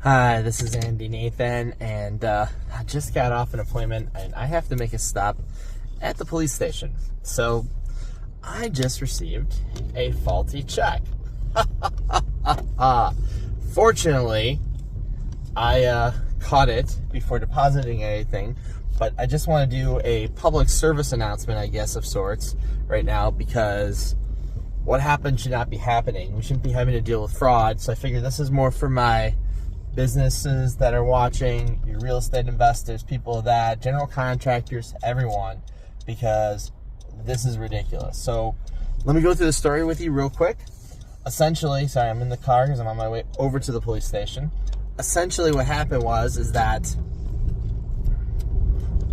Hi, this is Andy Nathan, and I just got off an appointment, and I have to make a stop at the police station. So, I just received a faulty check. Fortunately, I caught it before depositing anything, but I just want to do a public service announcement, I guess, of sorts right now, because what happened should not be happening. We shouldn't be having to deal with fraud, so I figured this is more for my businesses that are watching, your real estate investors, people of that, general contractors, everyone, because this is ridiculous. So let me go through the story with you real quick. Essentially, sorry, I'm in the car because I'm on my way over to the police station. Essentially what happened is that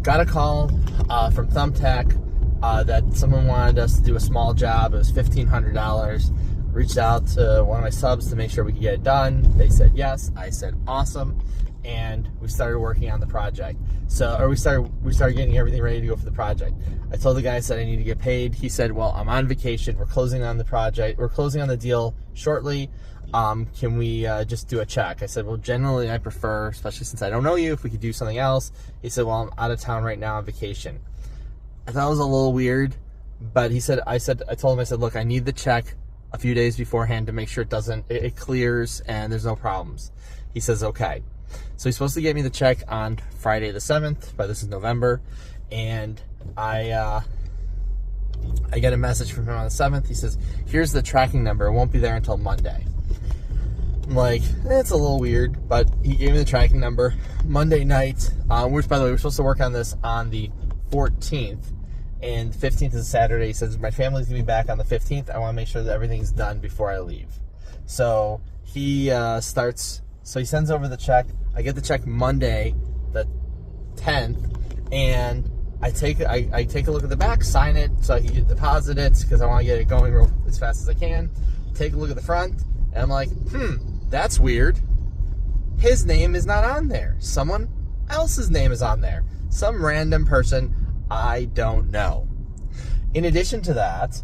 got a call from Thumbtack that someone wanted us to do a small job. It was $1,500. Reached out to one of my subs to make sure we could get it done. They said yes. I said awesome, and we started working on the project. We started getting everything ready to go for the project. I told the guy, I said I need to get paid. He said, well, I'm on vacation. We're closing on the project. We're closing on the deal shortly. Can we just do a check? I said, well, generally I prefer, especially since I don't know you, if we could do something else. He said, well, I'm out of town right now on vacation. I thought it was a little weird, but I told him, I said, look, I need the check a few days beforehand to make sure it clears and there's no problems. He says, okay. So he's supposed to get me the check on Friday the 7th, but this is November, and I get a message from him on the 7th. He says, here's the tracking number. It won't be there until Monday. I'm like, it's a little weird, but he gave me the tracking number. Monday night, which, by the way, we're supposed to work on this on the 14th. And 15th is Saturday. He says, my family's going to be back on the 15th. I want to make sure that everything's done before I leave. So he sends over the check. I get the check Monday, the 10th, and I take a look at the back, sign it so I can deposit it because I want to get it going as fast as I can. Take a look at the front, and I'm like, that's weird. His name is not on there. Someone else's name is on there. Some random person I don't know. In addition to that,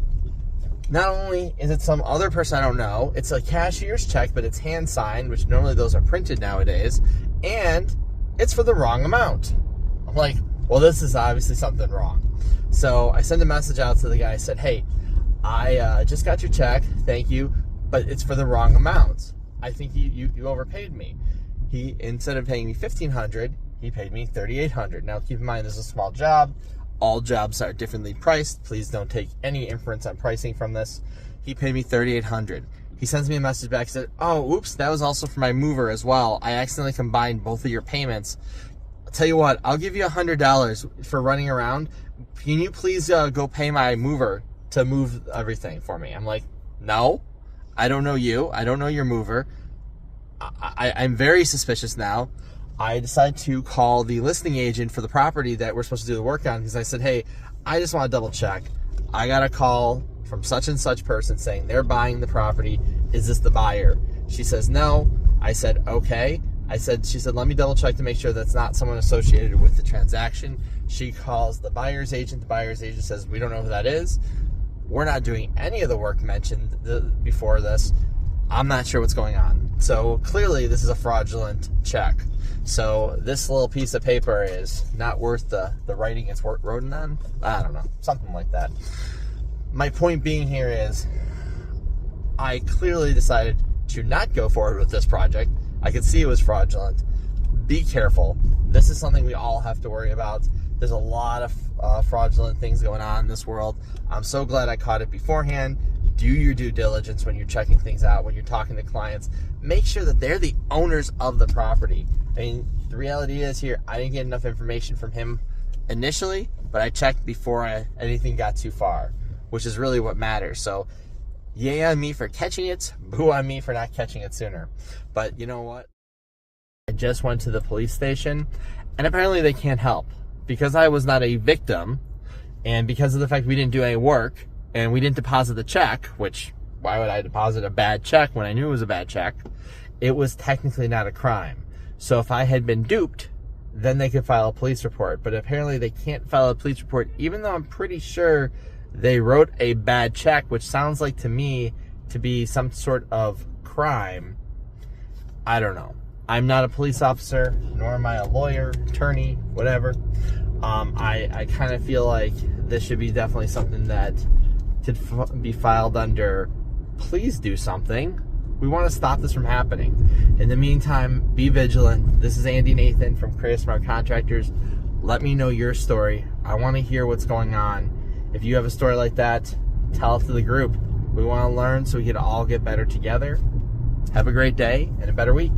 not only is it some other person I don't know, it's a cashier's check, but it's hand signed, which normally those are printed nowadays, and it's for the wrong amount. I'm like, well, this is obviously something wrong. So I send a message out to the guy. I said, hey, I just got your check, thank you, but it's for the wrong amount. I think you overpaid me. He, instead of paying me $1,500, he paid me $3,800. Now, keep in mind, this is a small job. All jobs are differently priced. Please don't take any inference on pricing from this. He paid me $3,800. He sends me a message back. He said, oh, oops, that was also for my mover as well. I accidentally combined both of your payments. I'll tell you what, I'll give you $100 for running around. Can you please go pay my mover to move everything for me? I'm like, no, I don't know you. I don't know your mover. I'm very suspicious now. I decided to call the listing agent for the property that we're supposed to do the work on, because I said, hey, I just want to double check. I got a call from such and such person saying they're buying the property. Is this the buyer? She says, no. I said, okay. She said, let me double check to make sure that's not someone associated with the transaction. She calls the buyer's agent. The buyer's agent says, we don't know who that is. We're not doing any of the work mentioned before this. I'm not sure what's going on. So clearly this is a fraudulent check. So this little piece of paper is not worth the writing it's written on. I don't know, something like that. My point being here is I clearly decided to not go forward with this project. I could see it was fraudulent. Be careful. This is something we all have to worry about. There's a lot of fraudulent things going on in this world. I'm so glad I caught it beforehand. Do your due diligence when you're checking things out, when you're talking to clients. Make sure that they're the owners of the property. I mean, the reality is here, I didn't get enough information from him initially, but I checked before anything got too far, which is really what matters. So, yay on me for catching it, boo on me for not catching it sooner. But you know what? I just went to the police station, and apparently they can't help. Because I was not a victim, and because of the fact we didn't do any work, and we didn't deposit the check, which, why would I deposit a bad check when I knew it was a bad check? It was technically not a crime. So if I had been duped, then they could file a police report. But apparently they can't file a police report, even though I'm pretty sure they wrote a bad check, which sounds like to me to be some sort of crime. I don't know. I'm not a police officer, nor am I a lawyer, attorney, whatever. I kind of feel like this should be definitely something that could be filed under, please do something. We want to stop this from happening. In the meantime, be vigilant. This is Andy Nathan from Creative Smart Contractors. Let me know your story. I want to hear what's going on. If you have a story like that, tell it to the group. We want to learn so we can all get better together. Have a great day and a better week.